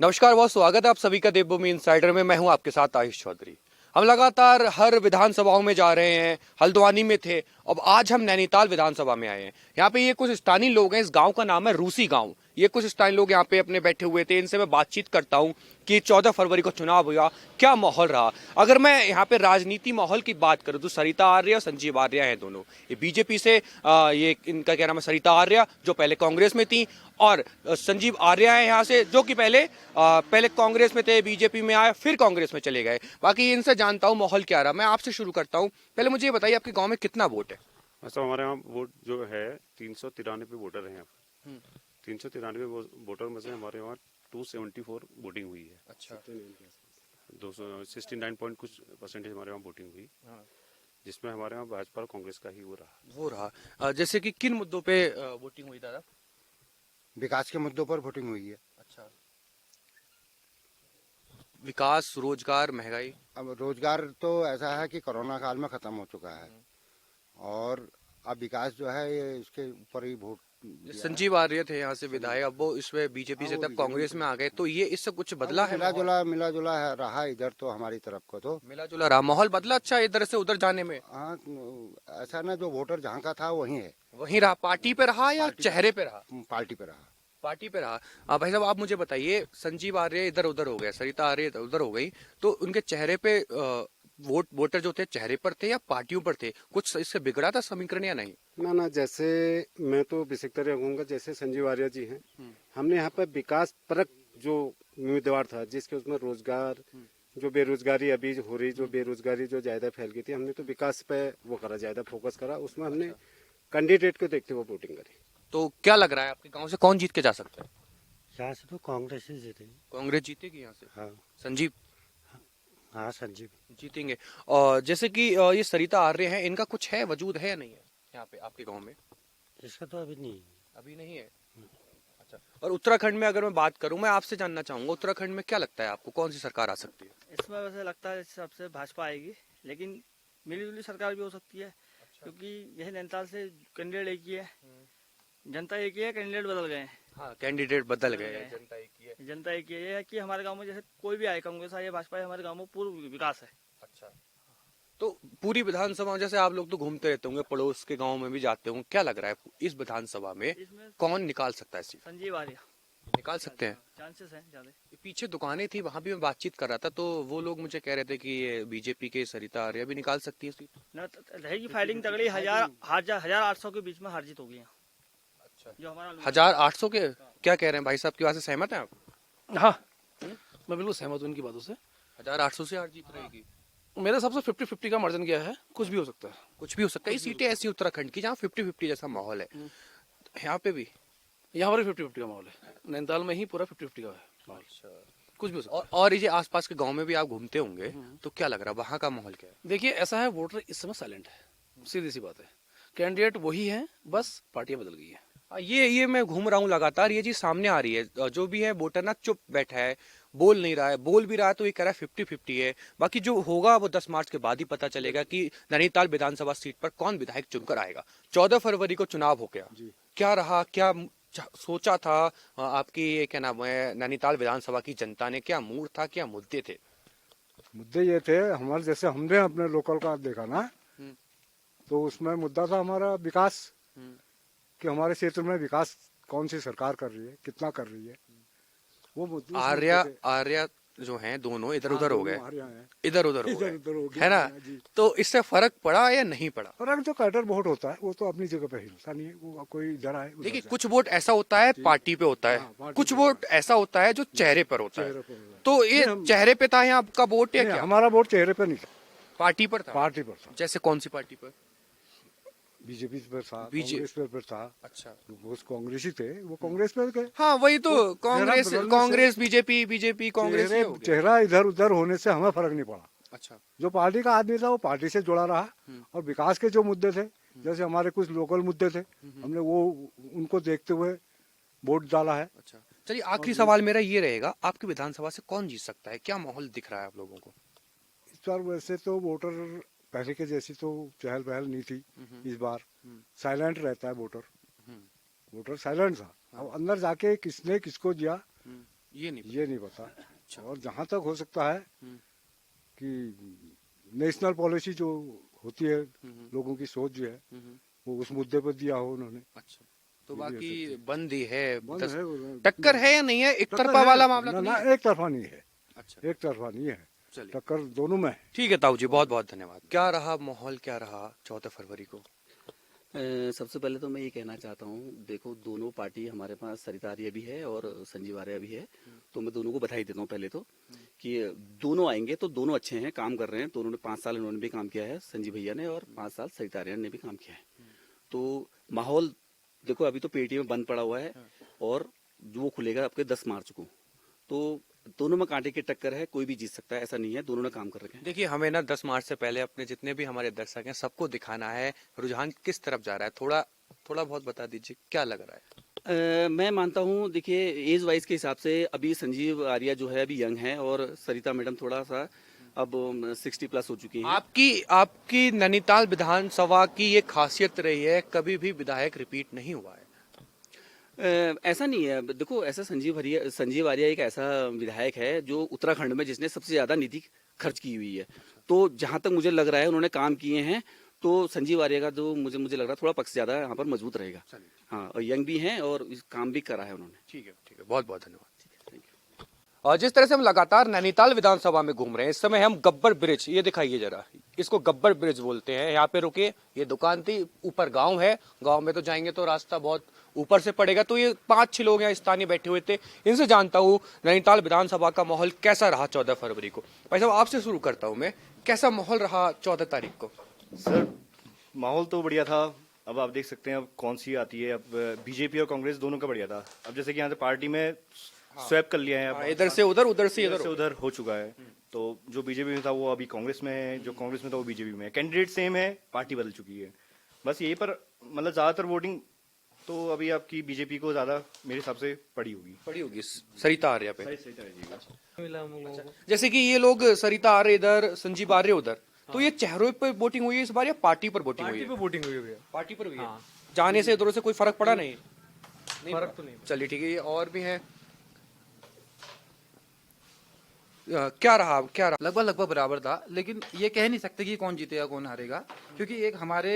नमस्कार, बहुत स्वागत है आप सभी का देवभूमि इनसाइडर में। मैं हूं आपके साथ आयुष चौधरी। हम लगातार हर विधानसभाओं में जा रहे हैं। हल्द्वानी में थे, अब आज हम नैनीताल विधानसभा में आए हैं। यहाँ पे ये कुछ स्थानीय लोग हैं। इस गांव का नाम है रूसी गांव। ये कुछ स्थानीय लोग यहाँ पे अपने बैठे हुए थे। इनसे मैं बातचीत करता हूँ कि 14 फरवरी को चुनाव हुआ, क्या माहौल रहा। अगर मैं यहाँ पे राजनीति माहौल की बात करूँ तो सरिता आर्य और संजीव आर्य हैं दोनों। ये बीजेपी से ये इनका क्या नाम है, सरिता आर्य जो पहले कांग्रेस में थी, और संजीव आर्य है यहाँ से जो कि पहले कांग्रेस में थे, बीजेपी में आए, फिर कांग्रेस में चले गए। बाकी इनसे जानता हूँ माहौल क्या रहा। मैं आपसे शुरू करता हूँ, पहले मुझे ये बताइए आपके गांव में कितना वोट है? अच्छा, हमारे यहाँ वोट जो है 393 वोटर हैं यहाँ पर। 393 वोटर में से हमारे यहाँ 274 वोटिंग हुई है। अच्छा। 269 पॉइंट कुछ परसेंटेज हमारे यहाँ वोटिंग हुई, जिसमें हमारे यहाँ भाजपा और कांग्रेस का ही वो रहा। जैसे कि किन मुद्दों पे वोटिंग हुई दादा? विकास के मुद्दों पर वोटिंग हुई है। अच्छा। विकास, रोजगार, महंगाई। अब रोजगार तो ऐसा है कि कोरोना काल में खत्म हो चुका है, और अब विकास जो है ये इसके ऊपर ही वोट दिया है। संजीव आर्य थे यहाँ से विधायक, अब वो इसमें बीजेपी से हाँ, वो तब कांग्रेस में आ गए, तो ये इससे कुछ बदला है? मिला जुला है रहा इधर तो हमारी तरफ को तो। मिला जुला रहा माहौल, बदला अच्छा इधर से उधर जाने में? हाँ, ऐसा ना, जो वोटर जहाँ का था वही है। वहीं रहा, पार्टी पे रहा या चेहरे पे रहा? पार्टी पे रहा। पार्टी पे रहा। भाई साहब, आप मुझे बताइए, संजीव आर्य इधर उधर हो गया, सरिता आर्य इधर उधर हो गई, तो उनके चेहरे पे वोटर जो थे चेहरे पर थे या पार्टियों पर थे? कुछ इससे बिगड़ा था समीकरण या नहीं? ना, जैसे मैं तो विशेषकर कहूँगा, जैसे संजीव आर्य जी हैं, हमने यहाँ पर विकास परक जो उम्मीदवार था, जिसके उसमें रोजगार, जो बेरोजगारी अभी हो रही, जो बेरोजगारी जो ज्यादा फैल गई थी, हमने तो विकास पे वो करा, ज्यादा फोकस करा उसमें। हमने कैंडिडेट को देखते हुए वोटिंग करी। तो क्या लग रहा है आपके गांव से कौन जीत के जा सकता है? यहाँ से तो कांग्रेस ही जीतेगी। कांग्रेस जीतेगी यहाँ से? हाँ। संजीव हाँ, संजीव जीतेंगे। और जैसे कि ये सरिता आर्य हैं, इनका कुछ है, वजूद है या नहीं है यहाँ पे आपके गांव में? इसका तो अभी नहीं है। अभी नहीं है। अच्छा। और उत्तराखंड में अगर मैं बात करूं, मैं आपसे जानना चाहूंगा, उत्तराखंड में क्या लगता है आपको, कौन सी सरकार आ सकती है? इसमें वैसे लगता है सबसे भाजपा आएगी, लेकिन मिलीजुली सरकार भी हो सकती है। क्योंकि यह नैनीताल से कैंडिडेट एक ही है, जनता एक ही है, कैंडिडेट बदल गए हैं। हाँ, कैंडिडेट बदल गए हैं, जनता जनता एक ही है। जनता एक ही है। ये है कि हमारे गांव में जैसे कोई भी आए, कांग्रेस आए या भाजपा आए, हमारे गांव में पूर्ण विकास है। अच्छा। तो पूरी विधानसभा, जैसे आप लोग तो घूमते रहते होंगे, पड़ोस के गांव में भी जाते होंगे, क्या लग रहा है इस विधानसभा में इसमें कौन निकाल सकता है सीट? संजीव आर्य निकाल सकते हैं? चांसेस हैं ज्यादा। पीछे दुकानें थी, वहां भी मैं बातचीत कर रहा था, तो वो लोग मुझे कह रहे थे कि ये बीजेपी के सरिता आर्य भी निकाल सकती है सीट। न रहेगी फाइटिंग तगड़ी, 1800 के बीच में हार जीत होगी यहाँ। अच्छा। जो हमारा 1800 के? क्या कह रहे हैं भाई साहब, की बात से सहमत हैं आप? हाँ, मैं बिल्कुल सहमत हूँ उनकी बातों से। 1800 से हार जीत रहेगी? मेरे हिसाब से 50-50 का मार्जिन गया है, कुछ भी हो सकता है। कुछ भी हो सकता है। ये सीटें ऐसी उत्तराखंड की जहाँ 50-50 जैसा माहौल है, यहाँ पे भी? यहाँ पर 50-50 का माहौल है, नैनीताल में ही पूरा 50-50 का है माहौल। कुछ भी हो सकता है। और ये आसपास के गांव में भी आप घूमते होंगे, तो क्या लग रहा है वहाँ का माहौल क्या है? देखिए, ऐसा है, वोटर इस समय साइलेंट है, सीधी सी बात है। कैंडिडेट वही है, बस पार्टियां बदल गई है। ये मैं घूम रहा हूँ लगातार, ये चीज सामने आ रही है। जो भी है वोटर ना चुप बैठा है, बोल नहीं रहा है, बोल भी रहा है तो ये कह रहा है 50-50 है। बाकी जो होगा वो 10 मार्च के बाद ही पता चलेगा कि नैनीताल विधानसभा सीट पर कौन विधायक चुनकर आएगा। 14 फरवरी को चुनाव हो गया, क्या रहा, क्या सोचा था आपकी ये क्या नाम है नैनीताल विधानसभा की जनता ने? क्या मूड था, क्या मुद्दे थे? मुद्दे ये थे हमारे, जैसे हमने अपने लोकल का देखा ना, तो उसमें मुद्दा था हमारा विकास, कि हमारे क्षेत्र में विकास कौन सी सरकार कर रही है, कितना कर रही है, वो मुद्दे। आर्या जो हैं दोनों इधर उधर हो गए, इधर उधर हो गए, गए है ना? तो इससे फर्क पड़ा या नहीं पड़ा? फर्क तो कैडर वोट होता है, वो तो अपनी जगह पे हिलता नहीं है, वो कोई इधर आए उधर देखिए, जाए। कुछ वोट ऐसा होता है पार्टी पे होता है, पार्टी कुछ पे वोट ऐसा होता है जो चेहरे पर होता है। चेहरे पे होता है। तो ये चेहरे पे था यहाँ आपका वोट या नहीं, क्या हमारा वोट चेहरे पे नहीं था, पार्टी पर था? पार्टी पर था। जैसे कौन सी पार्टी पर? बीजेपी पर था, बीजे- कांग्रेस पर था। अच्छा। वो कांग्रेस ही थे, वो कांग्रेस पे गए। हाँ, वही तो, वो कांग्रेस चेहरा बदलने कांग्रेस बीजेपी, बीजेपी कांग्रेस ही हो गया। चेहरा इधर उधर होने से हमें फर्क नहीं पड़ा। अच्छा। जो पार्टी का आदमी था वो पार्टी से जुड़ा रहा, और विकास के जो मुद्दे थे, जैसे हमारे कुछ लोकल मुद्दे थे, हमने वो उनको देखते हुए वोट डाला है। अच्छा, चलिए आखिरी सवाल मेरा ये रहेगा, आपकी विधानसभा से कौन जीत सकता है, क्या माहौल दिख रहा है आप लोगों को? इस बार वैसे तो वोटर पहले के जैसी तो चहल पहल नहीं थी, इस बार साइलेंट रहता है वोटर। वोटर साइलेंट था। अब अंदर जाके किसने किसको दिया ये नहीं ये नहीं पता। और जहाँ तक हो सकता है कि नेशनल पॉलिसी जो होती है, लोगों की सोच जो है वो उस मुद्दे पर दिया हो उन्होंने। अच्छा, तो बाकी बंद ही है, बंद है वो- टक्कर है या नहीं है, एक टक्कर तरफा है। वाला मामला तो ना, नहीं है? एक तरफा नहीं है, अच्छा, एक तरफा नहीं है, चलिए टक्कर दोनों में है। ठीक है ताऊ जी, बहुत बहुत धन्यवाद। क्या रहा माहौल, क्या रहा 14 फरवरी को? सबसे पहले तो मैं ये कहना चाहता हूँ, देखो दोनों पार्टी हमारे पास सरिता आर्या भी है और संजीव आर्या भी है, तो मैं दोनों को बधाई देता हूँ पहले तो कि दोनों आएंगे तो दोनों अच्छे हैं, काम कर रहे हैं। दोनों ने 5 साल इन्होंने भी काम किया है, संजीव भैया ने, और 5 साल सरिता आर्या ने भी काम किया है। तो माहौल देखो अभी तो पेटीएम बंद पड़ा हुआ है और वो खुलेगा आपके 10 मार्च को, तो दोनों में कांटे की टक्कर है, कोई भी जीत सकता है, ऐसा नहीं है, दोनों ने काम कर रखे हैं। देखिए, हमें ना 10 मार्च से पहले अपने जितने भी हमारे दर्शक हैं सबको दिखाना है रुझान किस तरफ जा रहा है। थोड़ा थोड़ा बहुत बता दीजिए, क्या लग रहा है? मैं मानता हूँ, देखिए एज वाइज के हिसाब से अभी संजीव आर्या जो है अभी यंग है और सरिता मैडम थोड़ा सा अब 60+ हो चुकी हैं। आपकी नैनीताल विधानसभा की ये खासियत रही है, कभी भी विधायक रिपीट नहीं हुआ है। ऐसा नहीं है, देखो ऐसा संजीव आर्या एक ऐसा विधायक है जो उत्तराखंड में जिसने सबसे ज्यादा निधि खर्च की हुई है, तो जहां तक मुझे लग रहा है उन्होंने काम किए हैं, तो संजीव आर्या का जो मुझे लग रहा है थोड़ा पक्ष ज्यादा यहाँ पर मजबूत रहेगा। हाँ, और यंग भी हैं और काम भी करा है उन्होंने। ठीक है, बहुत बहुत धन्यवाद। और जिस तरह से हम लगातार नैनीताल विधानसभा में घूम रहे हैं, इस समय हम गब्बर ब्रिज, ये दिखाइए जरा, इसको गब्बर ब्रिज बोलते हैं। यहाँ पे रुके, ये दुकान थी, ऊपर गांव है, गांव में तो जाएंगे तो रास्ता बहुत ऊपर से पड़ेगा। तो ये 5-6 लोग यहाँ स्थानीय बैठे हुए थे, इनसे जानता हूँ नैनीताल विधानसभा का माहौल कैसा रहा 14 फरवरी को। भाई साहब, आपसे शुरू करता हूँ मैं, कैसा माहौल रहा 14 तारीख को? सर माहौल तो बढ़िया था। अब आप देख सकते हैं अब कौन सी आती है, अब बीजेपी और कांग्रेस दोनों का बढ़िया था। अब जैसे कि यहाँ से पार्टी में स्वैप कर लिया है, अब इधर से उधर, उधर से इधर से उधर हो चुका है। तो जो बीजेपी में था वो अभी कांग्रेस में है, जो कांग्रेस में था वो बीजेपी में है। कैंडिडेट सेम है, पार्टी बदल चुकी है, बस यही पर मतलब ज्यादातर वोटिंग तो अभी आपकी बीजेपी को ज्यादा मेरे हिसाब से पड़ी होगी सरिता आर्या पे। जैसे कि ये लोग सरिता आर्य इधर, संजीव आर्य उधर, तो ये चेहरों पर वोटिंग हुई है इस बार या पार्टी पर वोटिंग हुई है? वोटिंग हुई है। पार्टी पर हुई है। जाने से इधरों से कोई फर्क पड़ा नहीं? फर्क तो नहीं। चलिए ठीक है, ये और भी हैं। क्या रहा लगभग बराबर था, लेकिन ये कह नहीं सकते कि कौन जीतेगा कौन हारेगा, क्योंकि एक हमारे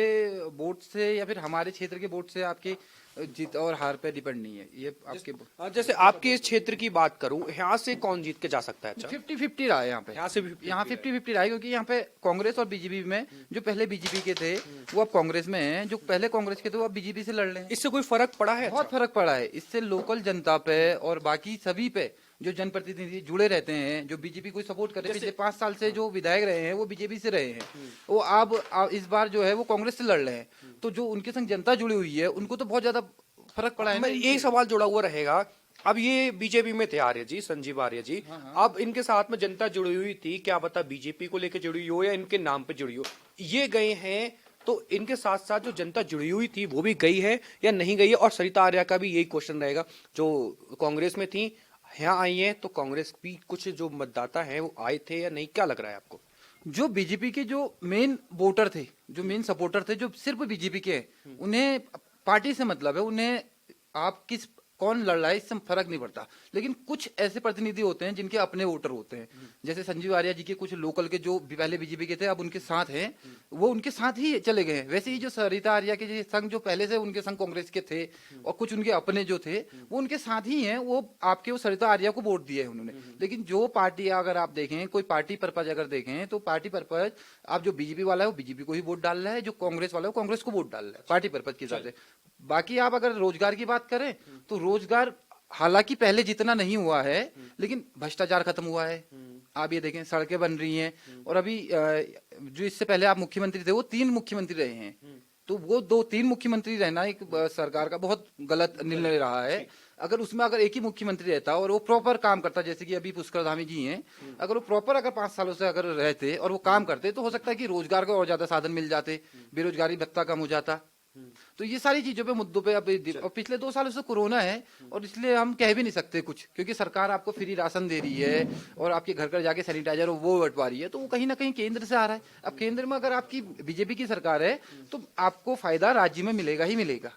वोट से या फिर हमारे क्षेत्र के वोट से आपकी जीत और हार पे डिपेंड नहीं है। ये आपके जैसे आपके इस क्षेत्र की बात करूं, यहाँ से कौन जीत के जा सकता है? अच्छा, 50-50 रहा है यहाँ पे। यहाँ से यहाँ 50-50 रहा है, क्योंकि यहाँ पे कांग्रेस और बीजेपी में जो पहले बीजेपी के थे वो अब कांग्रेस में हैं, जो पहले कांग्रेस के थे वो अब बीजेपी से लड़ रहे हैं। इससे कोई फर्क पड़ा है? बहुत फर्क पड़ा है इससे, लोकल जनता पे और बाकी सभी पे जो जनप्रतिनिधि जुड़े रहते हैं, जो बीजेपी को सपोर्ट कर रहे हैं, पिछले 5 साल से जो विधायक रहे हैं वो बीजेपी से रहे हैं, वो अब इस बार जो है वो कांग्रेस से लड़ रहे हैं, तो जो उनके संग जनता जुड़ी हुई है उनको तो बहुत ज्यादा फर्क पड़ा है ना। यही सवाल जुड़ा हुआ रहेगा। अब ये बीजेपी में थे आर्य जी, संजीव आर्य जी, अब इनके साथ में जनता जुड़ी हुई थी, क्या पता बीजेपी को लेकर जुड़ी हो या इनके नाम पे जुड़ी हो, ये गए हैं तो इनके साथ साथ जो जनता जुड़ी हुई थी वो भी गई है या नहीं गई है? और सरिता आर्या का भी यही क्वेश्चन रहेगा, जो कांग्रेस में थी यहाँ आई है, तो कांग्रेस भी कुछ जो मतदाता हैं वो आए थे या नहीं, क्या लग रहा है आपको? जो बीजेपी के जो मेन वोटर थे, जो मेन सपोर्टर थे, जो सिर्फ बीजेपी के हैं, उन्हें पार्टी से मतलब है, उन्हें आप कौन लड़ रहा है इससे फर्क नहीं पड़ता। लेकिन कुछ ऐसे प्रतिनिधि होते हैं जिनके अपने वोटर होते हैं, जैसे संजीव आर्या जी के कुछ लोकल के जो पहले बीजेपी के थे अब उनके साथ हैं, वो उनके साथ ही चले गए हैं। वैसे ही जो सरिता आर्या के संग जो पहले से उनके संग कांग्रेस के थे और कुछ उनके अपने जो थे वो उनके साथ ही हैं, वो आपके वो सरिता आर्या को वोट दिए हैं उन्होंने। लेकिन जो पार्टी अगर आप देखें, कोई पार्टी पर्पज अगर देखें, तो पार्टी पर्पज आप जो बीजेपी वाला है वो बीजेपी को ही वोट डाल रहा है, जो कांग्रेस वाला है वो कांग्रेस को वोट डाल रहा है पार्टी पर्पज के हिसाब से। बाकी आप अगर रोजगार की बात करें तो रोजगार हालांकि पहले जितना नहीं हुआ है, लेकिन भ्रष्टाचार खत्म हुआ है। आप ये देखें, सड़कें बन रही हैं, और अभी जो इससे पहले आप मुख्यमंत्री थे वो 3 मुख्यमंत्री रहे हैं, तो वो 2-3 मुख्यमंत्री रहना एक सरकार का बहुत गलत निर्णय रहा है। अगर उसमें अगर एक ही मुख्यमंत्री रहता और वो प्रॉपर काम करता, जैसे कि अभी पुष्कर धामी जी हैं, अगर वो प्रॉपर अगर 5 सालों से अगर रहते और वो काम करते, तो हो सकता है कि रोजगार का और ज्यादा साधन मिल जाते, बेरोजगारी भत्ता कम हो जाता। तो ये सारी चीजों पे मुद्दों पे अभी और पिछले 2 सालों से कोरोना है और इसलिए हम कह भी नहीं सकते कुछ, क्योंकि सरकार आपको फ्री राशन दे रही है और आपके घर घर जाके सैनिटाइजर वो बंटवा रही है, तो वो कहीं ना कहीं केंद्र से आ रहा है। अब केंद्र में अगर आपकी बीजेपी की सरकार है तो आपको फायदा राज्य में मिलेगा ही मिलेगा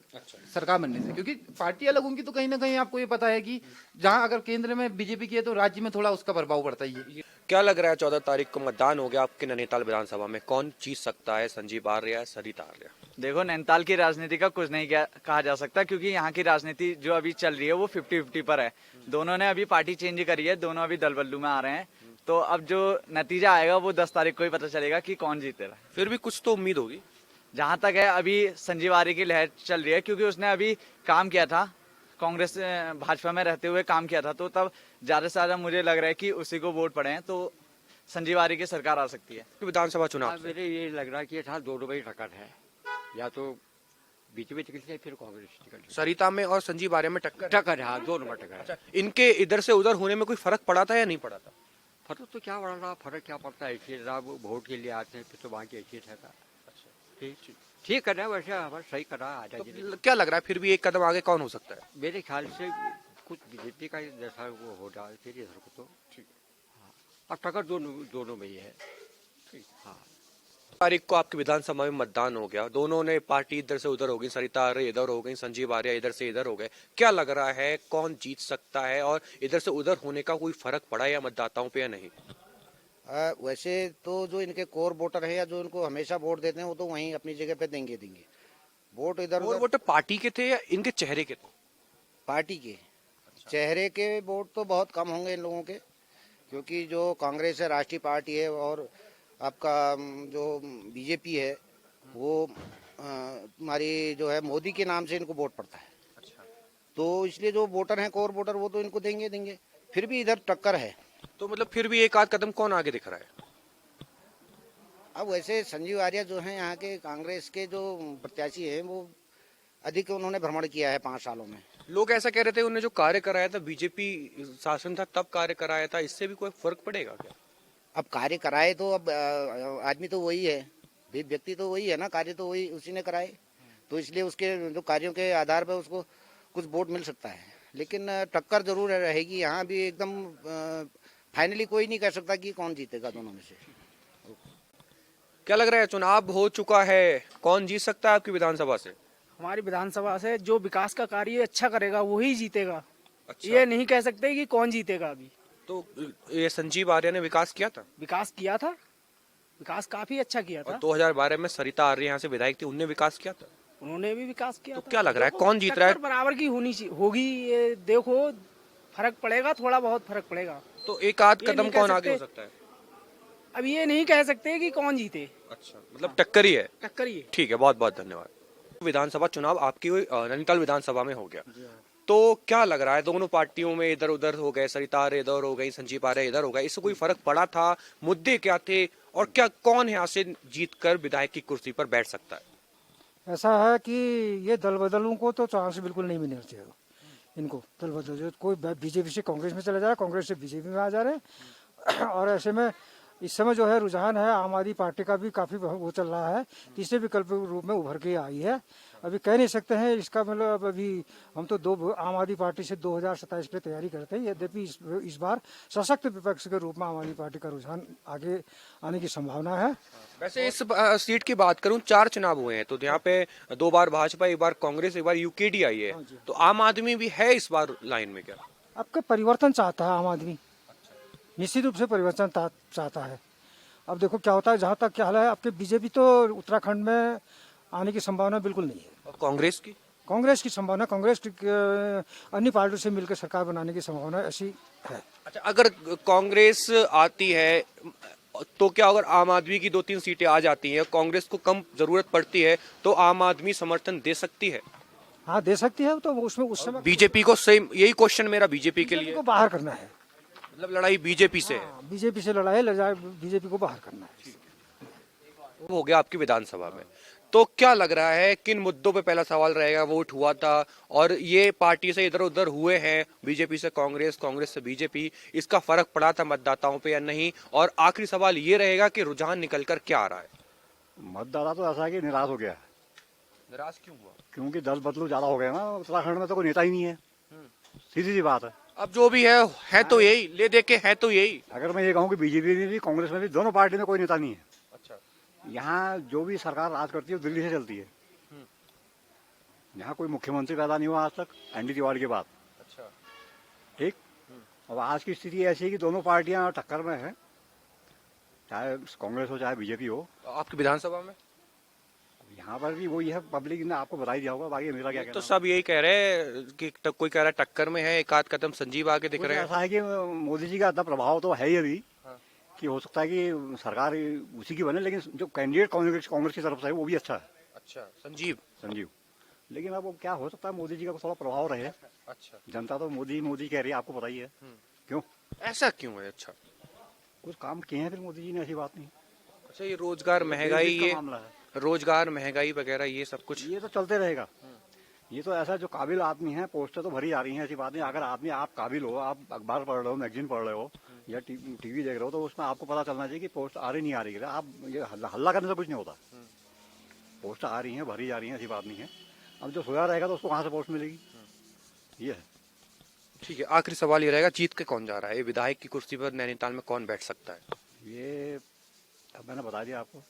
सरकार बनने से, क्योंकि पार्टी अलग होंगी तो कहीं ना कहीं आपको ये पता है कि जहां अगर केंद्र में बीजेपी की है तो राज्य में थोड़ा उसका प्रभाव पड़ता ही है। क्या लग रहा है 14 तारीख को मतदान हो गया आपके नैनीताल विधानसभा में, कौन जीत सकता है, संजीव आर्य या सरिता आर्य? देखो, नैनीताल की राजनीति का कुछ नहीं कहा जा सकता, क्योंकि यहाँ की राजनीति जो अभी चल रही है वो 50-50 पर है। दोनों ने अभी पार्टी चेंज करी है, दोनों अभी दल बदलू में आ रहे हैं, तो अब जो नतीजा आएगा वो 10 तारीख को ही पता चलेगा कि कौन जीतेगा। फिर भी कुछ तो उम्मीद होगी। जहां तक है अभी संजीव आर्य की लहर चल रही है, क्योंकि उसने अभी काम किया था कांग्रेस भाजपा में रहते हुए काम किया था, तो तब ज्यादा से ज्यादा मुझे लग रहा है कि उसी को वोट पड़े हैं, तो संजीव आर्य की सरकार आ सकती है। विधानसभा चुनाव से। मेरे ये लग रहा है कि ये था दोनों में ही टक्कर है, या तो बीजेपी टिकट है फिर कांग्रेस टिकट। सरिता में और संजीव आर्य में टक्कर टक्कर है, हाँ, दोनों में टक्कर है। इनके इधर से उधर होने में कोई फर्क पड़ा था या नहीं पड़ा था? फर्क तो क्या पड़ रहा, फर्क क्या पड़ता है, इसी तरह वो वोट के लिए आते हैं, फिर तो वहाँ की हैसियत है। ठीक कर रहा है, वैसे हमारा सही कर रहा है आजादी। तो क्या लग रहा है फिर भी एक कदम आगे कौन हो सकता है? मेरे ख्याल से कुछ बीजेपी का जैसा वो हो रहा है, फिर इधर को तो ठीक। हाँ, अब टक्कर दोनों में ही है। हाँ, तारीख को आपकी विधानसभा में मतदान हो गया, दोनों ने पार्टी इधर से उधर हो गई, सरिता आर्य इधर हो गई, संजीव आर्य इधर से इधर हो गए। क्या लग रहा है कौन जीत सकता है और इधर से उधर होने का कोई फर्क पड़ा या मतदाताओं पे या नहीं? वैसे तो जो इनके कोर वोटर है या जो इनको हमेशा वोट देते हैं वो तो वहीं अपनी जगह पे देंगे वोट। इधर और वोट पार्टी के थे या इनके चेहरे के थे? पार्टी के चेहरे के वोट तो बहुत कम होंगे इन लोगों के, क्योंकि जो कांग्रेस है राष्ट्रीय पार्टी है और आपका जो बीजेपी है वो हमारी जो है मोदी के नाम से इनको वोट पड़ता है। तो इसलिए जो वोटर हैं कोर वोटर वो तो इनको देंगे, फिर भी इधर टक्कर है। तो मतलब फिर भी एक आध कदम कौन आगे दिख रहा है? अब वैसे संजीव आर्य जो हैं यहाँ के कांग्रेस के जो प्रत्याशी हैं वो अधिक उन्होंने भ्रमण किया है 5 सालों में। लोग ऐसा कह रहे थे उन्होंने जो कार्य कराया था, बीजेपी शासन था तब कार्य कराया था, इससे भी कोई फर्क पड़ेगा क्या? अब कार्य कराए तो अब आदमी तो वही है, व्यक्ति तो वही है ना, कार्य तो वही उसी ने कराए, तो इसलिए उसके जो कार्यों के आधार पर उसको कुछ वोट मिल सकता है। लेकिन टक्कर जरूर रहेगी यहाँ भी, एकदम फाइनली कोई नहीं कह सकता कि कौन जीतेगा दोनों में से। क्या लग रहा है चुनाव हो चुका है, कौन जीत सकता है आपकी विधानसभा से? हमारी विधानसभा से जो विकास का कार्य अच्छा करेगा वही जीतेगा। अच्छा। ये नहीं कह सकते कि कौन जीतेगा अभी। तो ये संजीव आर्य ने विकास किया था? विकास किया था, विकास काफी अच्छा किया था। और 2012 में सरिता आर्य यहाँ से विधायक थी, उनने विकास किया था? उन्होंने भी विकास किया तो था। क्या लग रहा है कौन जीत रहा है? बराबर की होगी, ये देखो फर्क पड़ेगा, थोड़ा बहुत फर्क पड़ेगा। तो एक आध ये कदम नहीं कह कौन आगे हो सकते। सकता है? अब ये नहीं कह सकते कि कौन जीते। अच्छा, मतलब टक्कर ही है। टक्कर ही है। ठीक है, बहुत बहुत धन्यवाद। विधानसभा चुनाव आपकी नैनीताल विधानसभा में हो गया, तो क्या लग रहा है दोनों पार्टियों में इधर उधर हो गए, सरिता आर्य इधर हो गई, संजीव आर्य इधर हो गए, इससे कोई फर्क पड़ा था? मुद्दे क्या थे और क्या कौन यहाँ से जीतकर विधायक की कुर्सी पर बैठ सकता है? ऐसा है कि ये दल बदलों को तो चांस बिल्कुल नहीं मिलना चाहिए इनको। दल बदल जो कोई बीजेपी से कांग्रेस में चला जा रहा है, कांग्रेस से बीजेपी में आ जा रहे हैं और ऐसे में इस समय जो है रुझान है आम आदमी पार्टी का भी काफी वो चल रहा है, तीसरे विकल्प के रूप में उभर के आई है। अभी कह नहीं सकते हैं इसका मतलब, अभी हम तो आम आदमी पार्टी से 2027 के लिए तैयारी करते हैं, यद्यपि इस बार सशक्त विपक्ष के रूप में आम आदमी पार्टी का रुझान आगे आने की संभावना है। वैसे इस सीट की बात करूं, 4 चुनाव हुए हैं, तो यहाँ पे 2 बार भाजपा, 1 बार कांग्रेस, 1 बार यूकेडी आई है, तो आम आदमी भी है इस बार लाइन में क्या? आपका परिवर्तन चाहता है आम आदमी, निश्चित रूप से परिवर्तन चाहता है। अब देखो क्या होता है, जहाँ तक क्या हाल है, आपके बीजेपी तो उत्तराखंड में आने की संभावना बिल्कुल नहीं है। और कांग्रेस की संभावना, कांग्रेस की अन्य पार्टियों से मिलकर सरकार बनाने की संभावना ऐसी है। अच्छा, अगर कांग्रेस आती है तो क्या अगर आम आदमी की 2-3 सीटें आ जाती हैं, कांग्रेस को कम जरूरत पड़ती है, तो आम आदमी समर्थन दे सकती है? हाँ दे सकती है, तो उसमें उस समय बीजेपी को सेम, यही क्वेश्चन मेरा बीजेपी के लिए को बाहर करना है, मतलब लड़ाई बीजेपी से है। बीजेपी से लड़ाई बीजेपी को बाहर करना है। हो गया आपकी विधानसभा में, तो क्या लग रहा है किन मुद्दों पे पहला सवाल रहेगा? वोट हुआ था और ये पार्टी से इधर उधर हुए हैं, बीजेपी से कांग्रेस, कांग्रेस से बीजेपी, इसका फर्क पड़ा था मतदाताओं पे या नहीं? और आखिरी सवाल ये रहेगा कि रुझान निकल कर क्या आ रहा है? मतदाता तो ऐसा है कि निराश हो गया, नाराज क्यों हुआ? क्योंकि दल बदलू ज्यादा हो गया ना, उत्तराखंड में तो कोई नेता ही नहीं है, सीधी सी बात है। अब जो भी है तो यही ले दे के, है तो यही। अगर मैं ये कहूँ कि बीजेपी में भी कांग्रेस में भी दोनों पार्टी में कोई नेता नहीं है। अच्छा। यहाँ जो भी सरकार राज करती है वो दिल्ली से चलती है। यहाँ कोई मुख्यमंत्री पैदा नहीं हुआ आज तक, एनडी तिवारी के बाद। अच्छा। ठीक। अब आज की स्थिति ऐसी है कि दोनों पार्टियां टक्कर में है, चाहे कांग्रेस हो चाहे बीजेपी हो। आपकी विधानसभा में यहाँ पर भी वही है, पब्लिक ने आपको बता ही दिया होगा, बाकी मेरा क्या तो कहना। सब यही कह रहे हैं कि कोई कह रहा है टक्कर में है, एक आध कदम संजीव आगे दिख रहे हैं। ऐसा है कि मोदी जी का इतना प्रभाव तो है ही अभी, हाँ। कि हो सकता है कि सरकार उसी की बने, लेकिन जो कैंडिडेट कांग्रेस की तरफ से है वो भी अच्छा है। अच्छा, संजीव। लेकिन अब वो क्या हो सकता है, मोदी जी का थोड़ा प्रभाव रहे। अच्छा। जनता तो मोदी मोदी कह रही है, आपको पता ही है क्यों, ऐसा क्यों है? अच्छा, कुछ काम किए हैं फिर मोदी जी ने, ऐसी बात नहीं। अच्छा, ये रोजगार महंगाई, देश का ये मामला है, रोजगार महंगाई वगैरह ये सब कुछ, ये तो चलते रहेगा। ये तो ऐसा जो काबिल आदमी है, पोस्टर तो भरी जा रही है, ऐसी बात नहीं। अगर आदमी आप काबिल हो, आप अखबार पढ़ रहे हो, मैगजीन पढ़ रहे हो या टीवी देख रहे हो, तो उसमें आपको पता चलना चाहिए कि पोस्ट आ रही नहीं आ रही है। आप ये हल्ला करने से कुछ नहीं होता। पोस्ट आ रही है, भरी जा रही है, ऐसी बात नहीं है। अब जो सोया रहेगा तो उसको कहाँ से पोस्ट मिलेगी, ये है। ठीक है। आखिरी सवाल ये रहेगा, जीत के कौन जा रहा है? ये विधायक की कुर्सी पर नैनीताल में कौन बैठ सकता है? ये अब मैंने बता दिया आपको।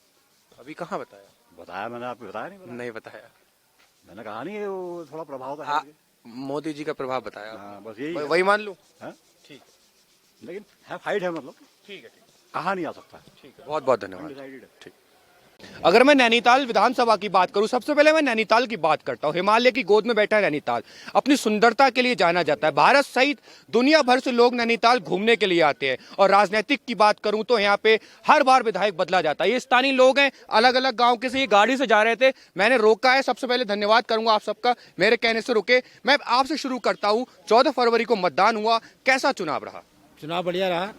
अभी कहाँ बताया? बताया मैंने, आपको बताया नहीं? नहीं बताया। मैंने कहा नहीं, वो थोड़ा प्रभाव तो है। मोदी जी का प्रभाव बताया। हाँ, बस यही वही मान लूं। है। ठीक। लेकिन है, फाइट है, मतलब ठीक है। कहा नहीं आ सकता। ठीक है, बहुत बहुत धन्यवाद। अनडिसाइडेड है। ठीक। अगर मैं नैनीताल विधानसभा की बात करूं, सबसे पहले मैं नैनीताल की बात करता हूं। हिमालय की गोद में बैठा है नैनीताल, अपनी सुंदरता के लिए जाना जाता है। भारत सहित दुनिया भर से लोग नैनीताल घूमने के लिए आते हैं। और राजनीतिक की बात करूं तो यहाँ पे हर बार विधायक बदला जाता है। ये स्थानीय लोग हैं, अलग अलग गाँव के से ये गाड़ी से जा रहे थे, मैंने रोका है। सबसे पहले धन्यवाद करूंगा आप सबका, मेरे कहने से रुके। मैं आपसे शुरू करता हूँ, 14 फरवरी को मतदान हुआ, कैसा चुनाव रहा? चुनाव बढ़िया रहा।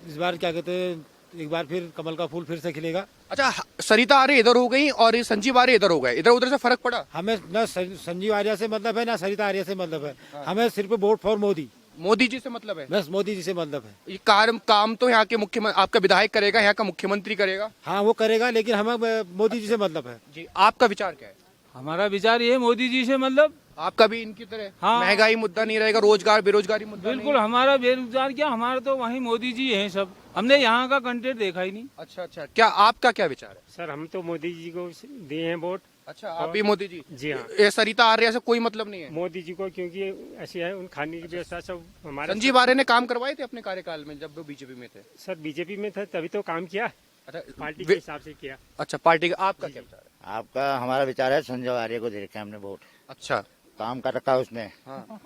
इस बार क्या कहते हैं, एक बार फिर कमल का फूल फिर से खिलेगा। अच्छा, सरिता आर्य इधर हो गई और संजीव आर्य इधर हो गए, इधर उधर से फर्क पड़ा? हमें न संजीव आर्य से मतलब है, ना सरिता आर्य से मतलब है। हमें सिर्फ वोट फॉर मोदी जी से मतलब है। बस मोदी जी से मतलब है। ये काम तो यहाँ के मुख्यमंत्री, आपका विधायक करेगा, यहाँ का मुख्यमंत्री करेगा? हाँ, वो करेगा, लेकिन हमें मोदी जी से मतलब है। जी, आपका विचार क्या है? हमारा विचार ये मोदी जी से मतलब, आपका भी इनकी तरह? हाँ। महंगाई मुद्दा नहीं रहेगा, रोजगार बेरोजगारी मुद्दा बिल्कुल हमारा बेरोजगार क्या, हमारा तो वही मोदी जी हैं सब। हमने यहाँ का कंटेंट देखा ही नहीं। अच्छा, क्या आपका क्या विचार है? सर, हम तो मोदी जी को दिए हैं वोट। अच्छा, आप भी मोदी जी? जी हाँ। ये सरिता आर्य से कोई मतलब नहीं है? मोदी जी को, क्योंकि ऐसी है, उन खाने की व्यवस्था सब हमारे। संजीव आर्य ने काम करवाए थे अपने कार्यकाल में जब वो बीजेपी में थे? सर, बीजेपी में था तभी तो काम किया। अच्छा, पार्टी के हिसाब से किया। अच्छा, पार्टी का आपका क्या विचार है? आपका हमारा विचार है, संजय आर्य को दे रखा है हमने वोट। अच्छा, काम कर रखा है उसने। हाँ।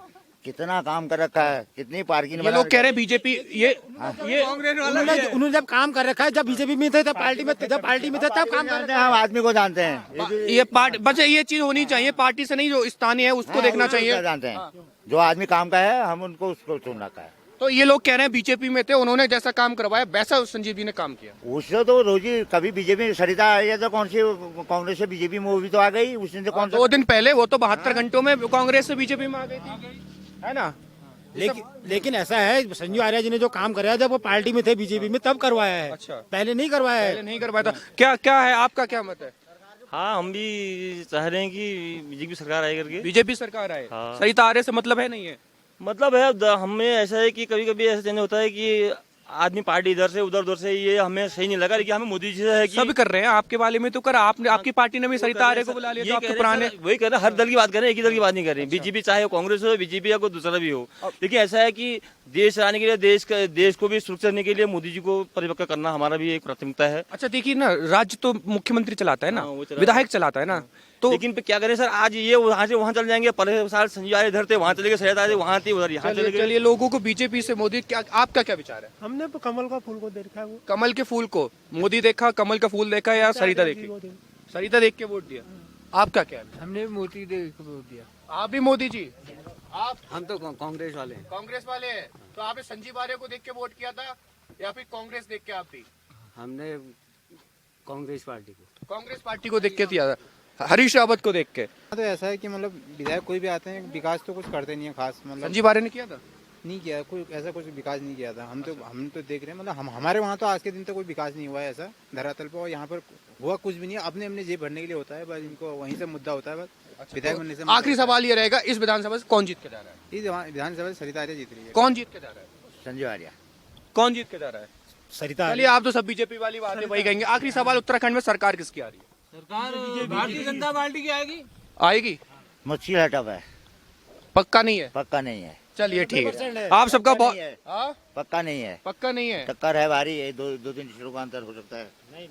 कितना काम कर रखा है, कितनी पार्किंग। ये लोग कह रहे हैं बीजेपी, ये उन्होंने जब काम कर रखा है, जब बीजेपी में थे, जब पार्टी में थे, तब काम कर रहे हैं। हम आदमी को जानते हैं। ये पार्टी, बस ये चीज होनी चाहिए, पार्टी से नहीं, जो स्थानीय है उसको देखना चाहिए। जानते हैं, जो आदमी काम का है, हम उनको उसको चुन रखा है। तो ये लोग कह रहे हैं बीजेपी में थे, उन्होंने जैसा काम करवाया वैसा संजीव जी ने काम किया। उससे तो रोजी कभी बीजेपी सरिता आर्य तो कौन सी कांग्रेस से बीजेपी में, वो भी तो आ गई उस दिन से। कौन 2 दिन पहले वो तो 72 घंटों में कांग्रेस से बीजेपी में आ गई थी, है ना? लेकिन ऐसा है, संजीव आर्य जी ने जो काम कराया जब वो पार्टी में थे बीजेपी में, तब करवाया है। अच्छा, पहले नहीं करवाया है। पहले नहीं करवाया था। क्या है आपका, क्या मत है? हाँ, हम भी चाह रहे हैं कि बीजेपी सरकार आए करके। बीजेपी सरकार आए। हाँ। सरिता आर्य से मतलब है नहीं है? मतलब है, हमें ऐसा है कि कभी कभी ऐसा चेंज होता है कि आदमी पार्टी इधर से उधर से, ये हमें सही नहीं लगा। लेकिन हमें मोदी जी से है कि सब कर रहे हैं, आपके वाले में तो कर, आपने आपकी पार्टी ने भी सरिता आर्य को बुला लिया, तो आपके पुराने। वही कह रहे हैं, हर दल की बात कर रहे हैं, एक ही दल की बात नहीं कर रहे हैं। बीजेपी चाहे कांग्रेस हो, बीजेपी या कोई दूसरा भी हो। लेकिन ऐसा है कि देश चलाने के लिए, देश को भी सुरक्षित करने के लिए मोदी जी को परिपक्व करना हमारा भी एक प्राथमिकता है। अच्छा, देखिए ना, राज्य तो मुख्यमंत्री चलाता है ना, हाँ, वो चलाता है। विधायक चलाता है ना, तो लेकिन क्या करें सर, आज ये वहाँ से वहाँ चल जाएंगे, पहले साल संजीव आर्य इधर थे, वहाँ चले गए, सरिता आर्य वहाँ थी, उधर यहाँ चले गए। चलिए, लोगों को बीजेपी से मोदी, क्या आपका क्या विचार है? हमने तो कमल का फूल को देखा है। वो कमल के फूल को मोदी देखा, कमल का फूल देखा, या सरिता देख के? सरिता देख के वोट दिया। आपका क्या है? हमने मोदी देख के वोट दिया। आप भी मोदी जी? आप? हम तो कांग्रेस वाले हैं। कांग्रेस वाले हैं, तो आपने संजीव आर्य को देख के वोट किया था या फिर कांग्रेस देख के? आप भी हमने कांग्रेस पार्टी को। कांग्रेस पार्टी को देख के दिया था, हरीश रावत को देख के? तो ऐसा है कि मतलब विधायक कोई भी आते हैं, विकास तो कुछ करते नहीं है खास। मतलब संजीव आर्य ने किया था? नहीं किया, कोई ऐसा कुछ विकास नहीं किया था। हम तो देख रहे हैं, मतलब हमारे वहाँ तो आज के दिन तक कोई विकास नहीं हुआ है ऐसा धरातल पर, और यहाँ पर हुआ कुछ भी नहीं है। अपने जेब भरने के लिए होता है बस, इनको वहीं से मुद्दा होता है बस। विधायक बनने से आखिरी सवाल ये रहेगा, इस विधानसभा से कौन जीत के जा रहा है? इस विधानसभा से सरिता आर्या जीत रही है। कौन जीत के जा रहा है? संजीव आर्या। कौन जीत के जा रहा है? सरिता। चलिए, आप तो सब बीजेपी वाली बात है वही कहेंगे। आखिरी सवाल, उत्तराखंड में सरकार किसकी आ रही है? सरकार भारतीय जनता पार्टी की आएगी। आएगी? मुश्किल हटअप है, पक्का नहीं है? पक्का नहीं है। चलिए ठीक है, आप सबका बहुत पक्का नहीं है, पक्का नहीं है। टक्कर है भारी है, दो तीन सीटों का अंतर हो सकता है।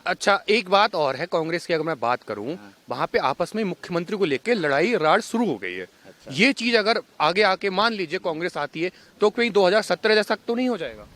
अच्छा, एक बात और है, कांग्रेस की अगर मैं बात करूं, वहां पे आपस में मुख्यमंत्री को लेकर लड़ाई राड़ शुरू हो गई है। ये चीज अगर आगे आके मान लीजिए कांग्रेस आती है तो कहीं 2017 जैसा तो नहीं हो जाएगा?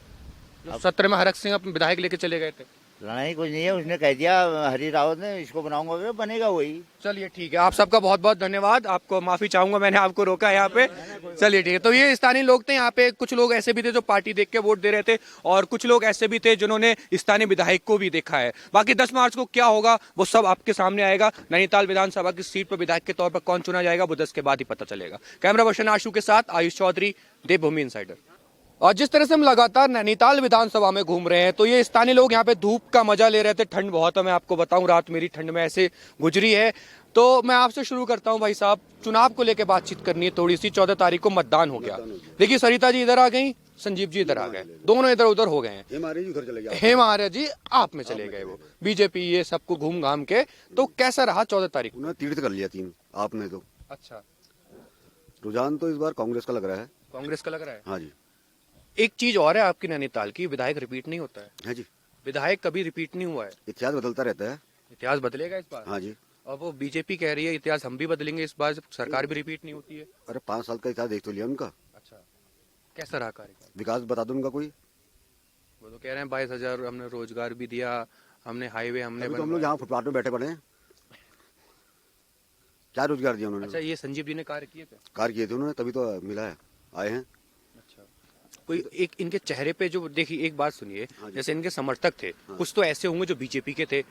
17 में हरक सिंह अपने विधायक लेके चले गए थे। लड़ाई कुछ नहीं है, उसने कह दिया हरी रावत ने, इसको बनाऊंगा, बनेगा वही। चलिए ठीक है, आप सबका बहुत बहुत धन्यवाद। आपको माफी चाहूंगा, मैंने आपको रोका यहाँ पे। चलिए ठीक है, तो ये स्थानीय लोग थे। यहाँ पे कुछ लोग ऐसे भी थे जो पार्टी देख के वोट दे रहे थे, और कुछ लोग ऐसे भी थे जिन्होंने स्थानीय विधायक को भी देखा है। बाकी 10 मार्च को क्या होगा वो सब आपके सामने आएगा। नैनीताल विधानसभा की सीट पर विधायक के तौर पर कौन चुना जाएगा वो 10 के बाद ही पता चलेगा। कैमरा पर्सन आशु के साथ आयुष चौधरी, देवभूमि इनसाइडर। और जिस तरह से हम लगातार नैनीताल विधानसभा में घूम रहे हैं, तो ये स्थानीय लोग यहाँ पे धूप का मजा ले रहे थे। ठंड बहुत है, मैं आपको बताऊं, रात मेरी ठंड में ऐसे गुजरी है। तो मैं आपसे शुरू करता हूं भाई साहब, चुनाव को लेकर बातचीत करनी है थोड़ी सी। 14 तारीख को मतदान हो गया। देखिए, सरिता जी इधर आ गई, संजीव जी इधर आ गए, दोनों इधर उधर हो गए हैं। हेमा आर्या जी आप में चले गए, वो बीजेपी ये सबको घूम घाम के। तो कैसा रहा 14 तारीख? उन्होंने तीर्थ कर लिया 3 आपने तो। अच्छा, रुझान तो इस बार कांग्रेस का लग रहा है। कांग्रेस का लग रहा है? हाँ जी। एक चीज और है आपकी नैनीताल की, विधायक रिपीट नहीं होता है। हाँ जी, विधायक कभी रिपीट नहीं हुआ है। इतिहास बदलता रहता है। इतिहास बदलेगा इस बार? हाँ जी। अब वो बीजेपी कह रही है इतिहास हम भी बदलेंगे इस बार, सरकार भी रिपीट नहीं होती है। अरे 5 साल का इतिहास देख तो लिया उनका। अच्छा, कैसा रहा कार्यकाल? विकास बता दो उनका कोई। वो तो कह रहे हैं 22,000 हमने रोजगार भी दिया, हमने हाईवे हमने तो हम लोग यहाँ फुटपाथ में बैठे पड़े हैं, क्या रोजगार दिया उन्होंने? अच्छा, ये संजीव जी ने कार्य किए थे? कार्य किए थे उन्होंने, तभी तो मिला है, आए हैं। अच्छा, कोई एक इनके चेहरे पे जो देखिए, एक बात सुनिए, जैसे इनके समर्थक थे, कुछ तो ऐसे होंगे जो बीजेपी के थे,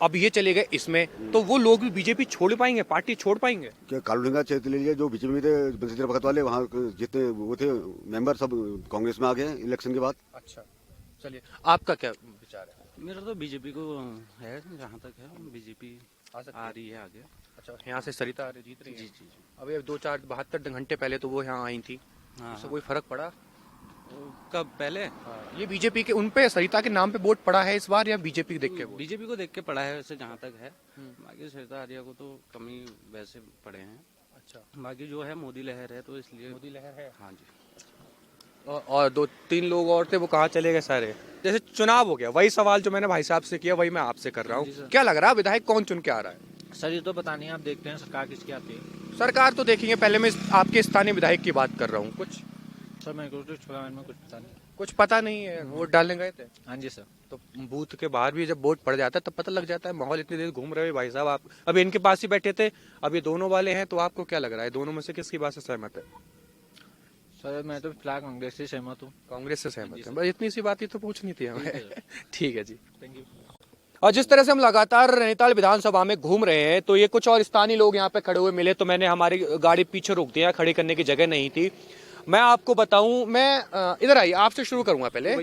अब ये चले गए इसमें, तो वो लोग भी बीजेपी छोड़ पाएंगे, पार्टी छोड़ पाएंगे? कालूडंगा क्षेत्र ले लिया, जो बीजेपी में थे बंशीधर भगत वाले, वहाँ जितने वो थे मेंबर सब कांग्रेस में आ गए इलेक्शन के बाद। अच्छा, चलिए, आपका क्या विचार है? मेरा तो बीजेपी को है, जहाँ तक है बीजेपी आ रही है आगे। अच्छा, यहाँ से सरिता आर्या जीत रही है? जी जी जी। अब ये 72 घंटे पहले तो वो यहाँ आई थी, उससे कोई फर्क पड़ा? कब पहले? ये बीजेपी के उन पे, सरिता के नाम पे वोट पड़ा है इस बार, या बीजेपी देख के? बीजेपी को देख के पड़ा है वैसे, जहाँ तक है। बाकी सरिता आर्या को तो कमी वैसे पड़े हैं। अच्छा, बाकी जो है मोदी लहर है, तो इसलिए मोदी लहर है। हाँ जी। और 2-3 लोग और थे, वो कहाँ चले गए सारे? जैसे चुनाव हो गया, वही सवाल जो मैंने भाई साहब से किया वही मैं आपसे कर रहा हूँ। क्या लग रहा है विधायक कौन चुन के आ रहा है? सर ये तो पता नहीं, आप देखते हैं सरकार किसकी आती है। सरकार तो देखेंगे, पहले मैं आपके स्थानीय विधायक की बात कर रहा हूँ। कुछ सर मेरे को तो कुछ पता नहीं। कुछ पता नहीं है, वोट डालने गए थे? हाँ जी सर। तो बूथ के बाहर भी जब वोट पड़ जाता है तब पता लग जाता है। माहौल इतनी देर घूम रहे हो भाई साहब आप, अब इनके पास ही बैठे थे, अब ये दोनों वाले हैं, तो आपको क्या लग रहा है दोनों में से किसकी बात से सहमत है? सर मैं तो फिलहाल कांग्रेस से सहमत हूँ। कांग्रेस से सहमत है, बस इतनी सी बात ही तो पूछनी थी हमें। ठीक है जी, थैंक यू। और जिस तरह से हम लगातार नैनीताल विधानसभा में घूम रहे हैं, तो ये कुछ और स्थानीय लोग यहाँ पे खड़े हुए मिले, तो मैंने हमारी गाड़ी पीछे रोक दिया, खड़ी करने की जगह नहीं थी। मैं आपको बताऊं, मैं इधर आइए, आपसे शुरू करूंगा पहले।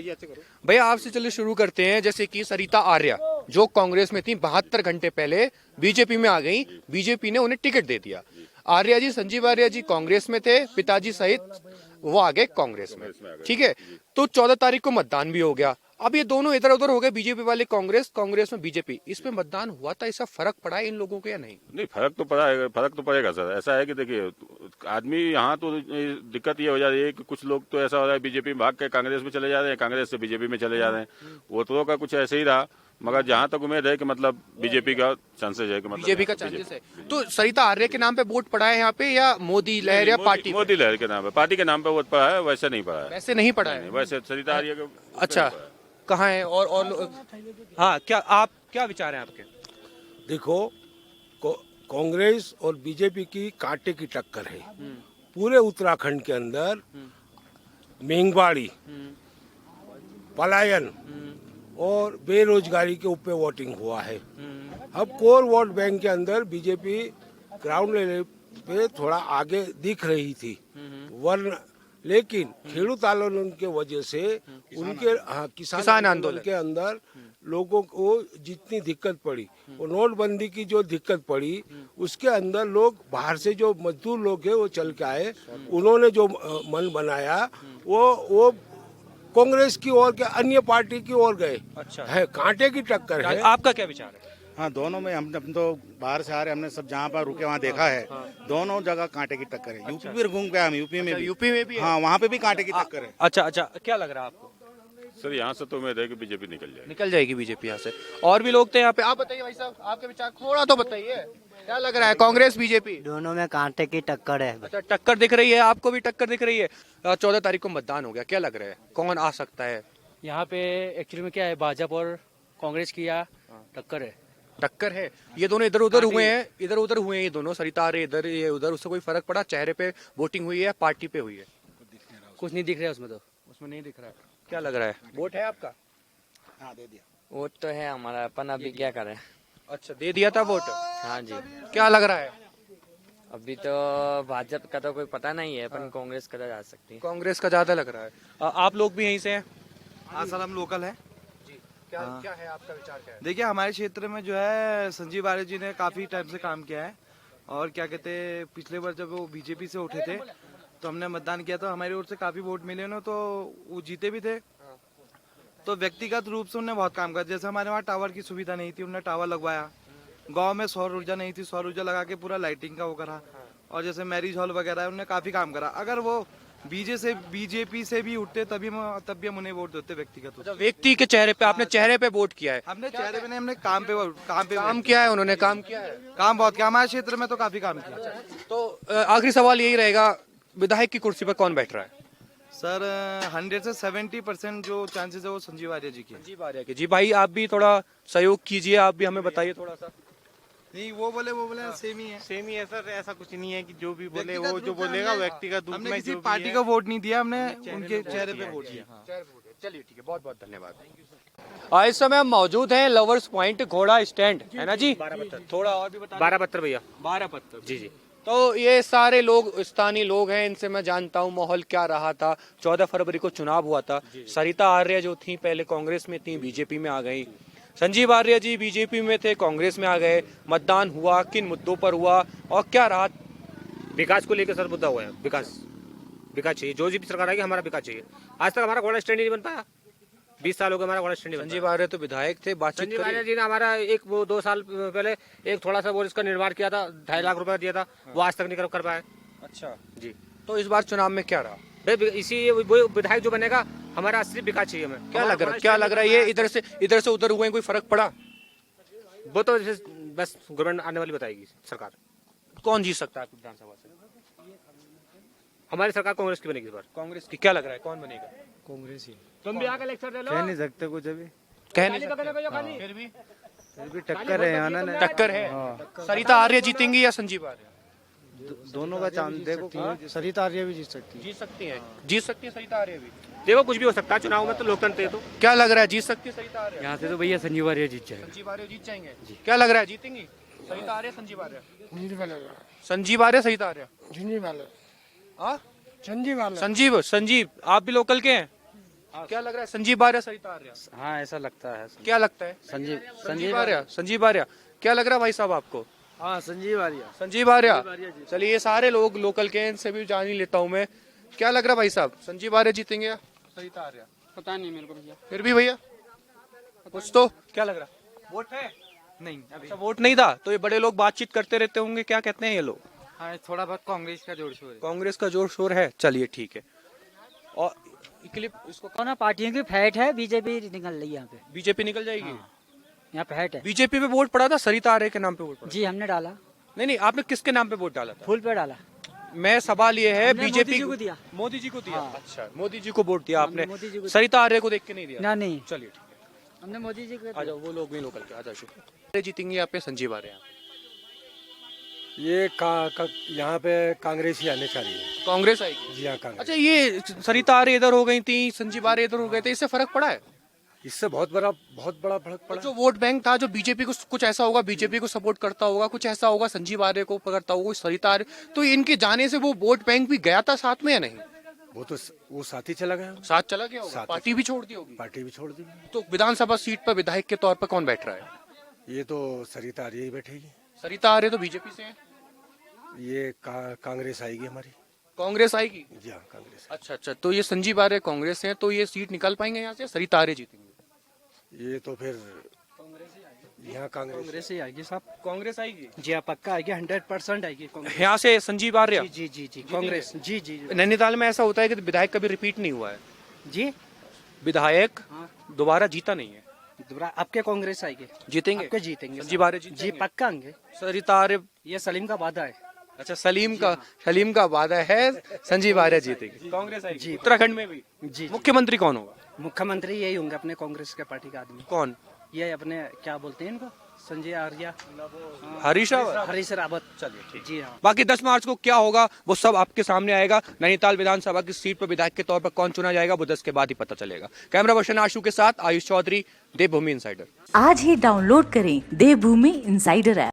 भैया आपसे चलिए शुरू करते हैं। जैसे कि सरिता आर्या जो कांग्रेस में थी, 72 घंटे पहले बीजेपी में आ गई, बीजेपी ने उन्हें टिकट दे दिया। आर्या जी, संजीव आर्या जी कांग्रेस में थे, पिताजी सहित वो आ गए कांग्रेस में, ठीक है। तो 14 तारीख को मतदान भी हो गया। अब ये दोनों इधर उधर हो गए, बीजेपी वाले कांग्रेस, कांग्रेस में बीजेपी। इसमें मतदान हुआ था, इसका फर्क पड़ा है इन लोगों को या नहीं? नहीं, फर्क तो पड़ा है, फर्क तो पड़ेगा सर। ऐसा है कि देखिए, आदमी यहाँ तो दिक्कत ये हो जा रही है कि कुछ लोग तो ऐसा हो रहा है बीजेपी में भाग के कांग्रेस में चले जा रहे हैं, कांग्रेस से बीजेपी में चले जा रहे हैं। वोटरों का कुछ ऐसे ही रहा, मगर जहाँ तक उम्मीद है कि मतलब बीजेपी का चांसेस है कि मतलब बीजेपी का चांसेस है। तो सरिता आर्य के नाम पे वोट पड़ा है यहाँ पे, या मोदी लहर या पार्टी? मोदी लहर के नाम पे, पार्टी के नाम पे वोट पड़ा है, वैसे नहीं पड़ा है। वैसे नहीं पड़ा है, वैसे सरिता आर्य का। अच्छा, कहाँ है? और हाँ, क्या आप क्या विचार हैं आपके? देखो, कांग्रेस और बीजेपी की कांटे की टक्कर है। पूरे उत्तराखंड के अंदर महंगवाड़ी, पलायन और बेरोजगारी के ऊपर वोटिंग हुआ है। अब कोर वोट बैंक के अंदर बीजेपी ग्राउंड लेवल पे थोड़ा आगे दिख रही थी, वरना लेकिन खेडूत आंदोलन के वजह से उनके किसान आंदोलन के अंदर लोगों को जितनी दिक्कत पड़ी, वो नोटबंदी की जो दिक्कत पड़ी, उसके अंदर लोग बाहर से जो मजदूर लोग है वो चल के आए, उन्होंने जो मन बनाया वो कांग्रेस की ओर के अन्य पार्टी की ओर गए। अच्छा है, कांटे की टक्कर है। आपका क्या विचार है? हाँ, दोनों में हम तो बाहर से आ रहे, हमने सब जहाँ पर रुके वहाँ देखा है, दोनों जगह कांटे की टक्कर है। यूपी भी घूम गए हम, यूपी में भी, यूपी में भी हाँ, वहाँ पे भी कांटे की टक्कर है। अच्छा, क्या लग रहा है आपको? सर यहाँ से तो उम्मीद है कि बीजेपी निकल जाएगी बीजेपी यहाँ से। और भी लोग थे यहाँ पे, आप बताइए भाई साहब, आपके विचार थोड़ा तो बताइए, क्या लग रहा है? कांग्रेस बीजेपी दोनों में कांटे की टक्कर है। अच्छा, टक्कर दिख रही है, आपको भी टक्कर दिख रही है। 14 तारीख को मतदान हो गया, क्या लग रहा है कौन आ सकता है यहाँ पे? एक्चुअली में क्या है, भाजपा और कांग्रेस की या टक्कर है। टक्कर है, ये दोनों इधर उधर हुए हैं, ये दोनों सरिता आ रहे इधर, ये उधर, उससे कोई फर्क पड़ा? चेहरे पे वोटिंग हुई है, पार्टी पे हुई है? कुछ नहीं दिख रहा है उसमें, तो उसमें नहीं दिख रहा है। क्या लग रहा है, वोट है आपका? हाँ, दे दिया वोट तो है हमारा, अपन अभी क्या करें। अच्छा, दे दिया था वोट? हाँ जी। क्या लग रहा है? अभी तो भाजपा का तो कोई पता नहीं है, अपन कांग्रेस का जा सकती है। कांग्रेस का ज्यादा लग रहा है। आप लोग भी यहीं से हैं? हाँ सर, हम लोकल हैं। क्या है आपका विचार, क्या है? देखिए, हमारे क्षेत्र में जो है संजीव आर्य जी ने काफी टाइम से काम किया है, और क्या कहते हैं, पिछले बार जब वो बीजेपी से उठे थे तो हमने मतदान किया था, हमारी ओर से काफी वोट मिले ना, तो वो जीते भी थे। तो व्यक्तिगत रूप से उन्होंने बहुत काम किया। जैसे हमारे वहाँ टावर की सुविधा नहीं थी, उन्होंने टावर लगवाया। गांव में सौर ऊर्जा नहीं थी, सौर ऊर्जा लगा के पूरा लाइटिंग का वो करा। और जैसे मैरिज हॉल वगैरह उन्होंने काफी काम करा। अगर वो बीजेपी से भी उठते तब भी हम उन्हें वोट देते व्यक्तिगत। व्यक्ति के चेहरे पे, आपने चेहरे पे वोट किया है? हमने चेहरे पे नहीं, हमने काम पे काम किया है। उन्होंने काम किया है, काम बहुत किया हमारे क्षेत्र में, तो काफी काम किया। तो आखिरी सवाल यही रहेगा, विधायक की कुर्सी पर कौन बैठ रहा है? सर 100 से 70% जो चांसेस है वो संजीव आर्य जी की। संजीव आर्य की। जी भाई, आप भी थोड़ा सहयोग कीजिए, आप भी हमें बताइए थोड़ा सा। नहीं, वो बोले सेम ही है सर, ऐसा कुछ नहीं है कि जो भी बोले वो जो बोलेगा व्यक्तिगत रूप में। किसी पार्टी का वोट नहीं दिया, हमने उनके चेहरे पे वोट दिया। चलिए ठीक है, बहुत बहुत धन्यवाद। इस समय हम मौजूद हैं लवर्स पॉइंट घोड़ा स्टैंड, है ना जी? थोड़ा और भी बता। 12 पत्थर भैया। 12 पत्थर। जी। तो ये सारे लोग स्थानीय लोग हैं, इनसे मैं जानता हूँ माहौल क्या रहा था। 14 फरवरी को चुनाव हुआ था, सरिता आर्य जो थी पहले कांग्रेस में थी, बीजेपी में आ गई। संजीव आर्य जी बीजेपी में थे, कांग्रेस में आ गए। मतदान हुआ, किन मुद्दों पर हुआ और क्या रहा? विकास को लेकर सर मुद्दा हुआ है। विकास चाहिए, जो भी सरकार आएगी हमारा विकास चाहिए। आज तक हमारा घोड़ा स्टैंड नहीं बन पाया, 20 साल हो गए हमारा घोड़ा स्टैंड। संजीव आर्य तो विधायक थे, बातचीत संजीव आर्य जी ने हमारा 2 साल पहले एक थोड़ा सा वो इसका निर्माण किया था, 2.5 लाख रुपए दिया था, वो आज तक नहीं कर पाए। अच्छा जी। तो इस बार चुनाव में क्या रहा? इसी वो विधायक जो बनेगा, हमारा सिर्फ विकास चाहिए हमें। क्या लग रहा है ये इधर से उधर हुए, कोई फर्क पड़ा? वो तो बस गवर्नमेंट आने वाली बताएगी सरकार। कौन जीत सकता है विधानसभा से? हमारी सरकार कांग्रेस की बनेगी इस बार। कांग्रेस की। क्या लग रहा है कौन बनेगा? कांग्रेस ही। तुम भी आकर लेक्चर दे लो। कह नहीं सकते कुछ अभी, कह नहीं सकते। फिर भी टक्कर है यहाँ ना। टक्कर है। सरिता आर्य जीतेंगी या संजीव आर्य? दोनों का चांस देखो, सरिता आर्य भी जीत सकती है। जीत सकती है सरिता आर्य भी। देखो कुछ भी हो सकता है चुनाव में, तो लोकतंत्र है। तो क्या लग रहा है, जीत सकती है सरिता आर्य? यहाँ से तो भैया संजीव आर्य जीत जाएगा। संजीव आर्य जीत जाएंगे। क्या लग रहा है, जीतेंगी सरिता आर्य संजीव आर्य? संजीव आर्य सरिता आर्य? संजीव आप भी लोकल के हैं? क्या लग रहा है, संजीव आर्य सरिता आर्य? हाँ, ऐसा लगता है। क्या लगता है? संजीव आर्य। क्या लग रहा है भाई साहब आपको? हाँ, संजीव आर्य। चलिए, ये सारे लोग लोकल के हैं, इनसे भी जान ही लेता हूँ मैं। क्या लग रहा है भाई साहब, संजीव आर्य जीतेंगे या सरिता आर्य? पता नहीं मेरे को भैया। फिर भी भैया कुछ तो क्या लग रहा? वोट है? नहीं, अभी अच्छा, वोट नहीं था। तो ये बड़े लोग बातचीत करते रहते होंगे, क्या कहते हैं ये लोग? हाँ, थोड़ा बहुत कांग्रेस का जोर शोर है। कांग्रेस का जोर शोर है। चलिए ठीक है। और क्लिप इसको कौन पार्टियों की फैट है, बीजेपी निकल रही है यहाँ पे। बीजेपी निकल जाएगी। यहाँ फैट है। बीजेपी पे वोट पड़ा था, सरिता आर्य के नाम पे वोट पड़ा? जी, हमने डाला। नहीं, आपने किसके नाम पे वोट डाला था? फुल पे डाला। मैं सवाल ये है, बीजेपी को दिया। मोदी जी को दिया। हाँ। अच्छा, मोदी जी को वोट दिया आपने, मोदी जी को। सरिता आर्य को देख के नहीं दिया? ना, नहीं। चलिए ठीक है, हमने मोदी जी को। आ जाओ, वो लोग भी लोकल के, आ जाओ। शुक्रिया। जीतेंगे यहाँ पे संजीव आर्य? ये यहाँ पे कांग्रेस ही आने चाहिए। कांग्रेस आएगी? जी हाँ, कांग्रेस। अच्छा, ये सरिता आर्य इधर हो गई थी, संजीव आर्य इधर हो गए थे, इससे फर्क पड़ा है? इससे बहुत बड़ा फर्क पड़ा। जो वोट बैंक था, जो बीजेपी को, कुछ ऐसा होगा बीजेपी को सपोर्ट करता होगा, कुछ ऐसा होगा संजीव आर्य को करता होगा, सरिता आर्य, तो इनके जाने से वो वोट बैंक भी गया था साथ में या नहीं? वो साथ ही चला गया। साथ चला गया होगा, साथ ही- पार्टी भी छोड़ दी होगी। पार्टी भी छोड़ दी। तो विधानसभा सीट पर विधायक के तौर पर कौन बैठ रहा है? ये तो सरिता आर्य ही बैठेगी। सरिता आर्य तो बीजेपी से है। ये कांग्रेस आएगी हमारी। कांग्रेस आएगी? जी हाँ, कांग्रेस। अच्छा अच्छा, तो ये संजीव आर्य कांग्रेस है, तो ये सीट निकाल पाएंगे यहाँ से? सरिता आर्य जीतेंगे? ये तो फिर यहाँ कांग्रेस ही आएगी साहब। कांग्रेस आएगी? जी हाँ, पक्का आएगी, 100% आएगी कांग्रेस। यहाँ से संजीव आर्य? जी जी जी जी कांग्रेस। जी जी जी। नैनीताल में ऐसा होता है कि विधायक कभी रिपीट नहीं हुआ है। जी, विधायक दोबारा जीता नहीं है। दोबारा आपके कांग्रेस आएगी, जीतेंगे? आपके जीतेंगे संजीव आर्य जी, जीतेंगे? पक्का आएंगे। सरिता आर्य? ये सलीम का वादा है। अच्छा, सलीम का वादा है, संजीव आर्य जीतेगी। कांग्रेस आएगी जी। उत्तराखंड में भी जी। मुख्यमंत्री कौन होगा? मुख्यमंत्री यही होंगे अपने कांग्रेस के पार्टी का आदमी। कौन? ये अपने क्या बोलते हैं इनको, संजय आर्या, हरीश रावत। हरीश रावत। चलिए ठीक। जी हाँ। बाकी 10 मार्च को क्या होगा वो सब आपके सामने आएगा। नैनीताल विधानसभा की सीट पर विधायक के तौर पर कौन चुना जाएगा वो 10 के बाद ही पता चलेगा। कैमरा पर्सन आशु के साथ आयुष चौधरी, देवभूमि इनसाइडर। आज ही डाउनलोड करें देवभूमि इनसाइडर ऐप।